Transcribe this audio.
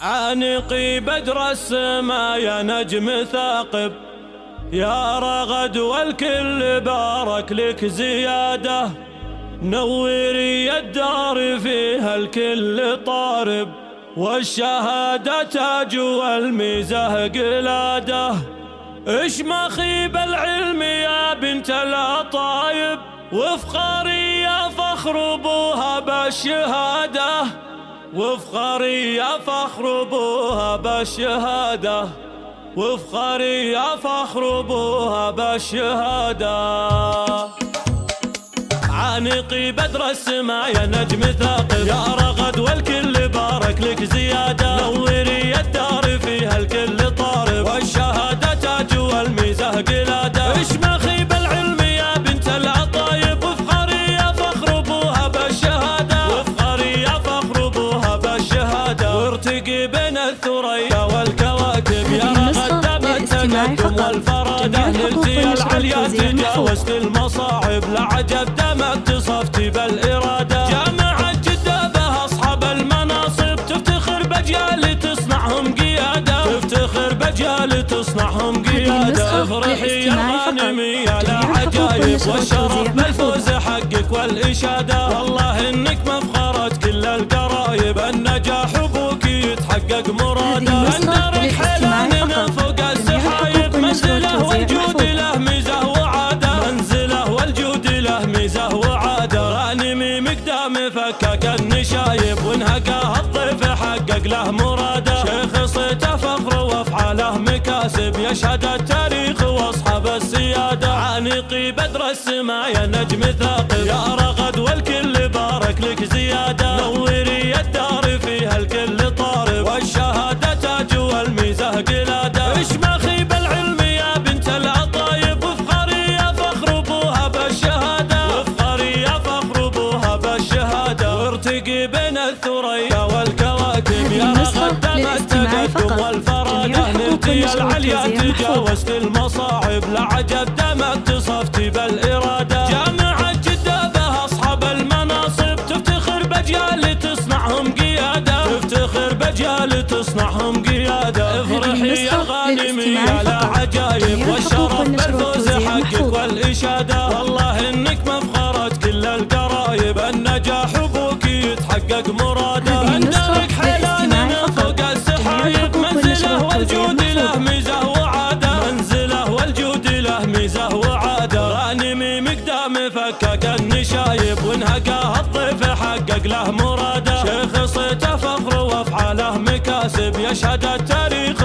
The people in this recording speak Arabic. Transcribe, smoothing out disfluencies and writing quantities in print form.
عانقي بدر السما يا نجم ثاقب، يا رغد والكل بارك لك زيادة، نوري الدار فيها الكل طارب، والشهادة تاج والميزة قلادة. اشمخي بالعلم يا بنت الأطايب، وافخري يا فخر ابوها بالشهادة، وافخري يا فخر ابوها بالشهادة، وافخري يا فخر ابوها بالشهادة. عانقي بدر السما يا نجم ثاقب، يا رغد والكل بارك لك زيادة، نوري الدار فيها الكل طارب، والشهادة تاج والميزة قلادة. اشمخي بالعلم يا بنت العطايب، وافخري يا فخر ابوها بالشهادة، وافخري يا فخر ابوها بالشهادة، وارتقي بين الثريا والكواكب، يا رغد دام التقدم والفرادة، نلتي العليا تجاوزت المصاعب، لعجب دام اتصفتي بالإرادة. جامعة جدة بها أصحاب المناصب، تفتخر بأجيال تصنعهم قيادة، تفتخر بأجيال تصنعهم قيادة. افرحي يا غانمية لا عجايب، والشرف بالفوز حقك والإشادة، والله إنك مفخرة كل القرايب، النجاح أبوك يتحقق مراده، اندرك حيلاننا فوق السحايب، منزله والجود له ميزة وعادة، منزله والجود له ميزة وعادة. غانمي مقدام فكك النشايب، وانهكاه الضيف حقق له مراده، شيخ صيته فخر وافعاله مكاسب، يشهد التاريخ واصحاب السيادة. عانقي بدر السما يا نجم ثاقب، يا رغد والكل بارك لك زيادة، نوري الدار فيها الكل طارب، والشهادة تاج والميزة قلادة. اشمخي بالعلم يا بنت العطايب، وافخري يا فخر ابوها بالشهادة، وافخري يا فخر ابوها بالشهادة، وارتقي بين الثريا والكواكب، يا رغد دام التقدم والفرادة، نلتي العليا تجاوزت المصاعب، لعجب دام اتصفتي بالإرادة. جامعة جدة بها أصحاب المناصب، تفتخر بأجيال تصنعهم قيادة، تفتخر بأجيال تصنعهم قيادة. افرحي يا غانمية لا عجايب، والشرف بالفوز حقك والإشادة، والله إنك مفخرة كل القرايب، النجاح أبوك يتحقق مراده، اندرك حيلاننا فوق السحايب، منزله والجود له ميزة وعادة، منزله والجود له ميزة وعادة. غانمي مقدام فكك النشايب، وانهكاه الضيف حقق له مراده، شيخ صيته فخر وافعاله مكاسب، يشهد التاريخ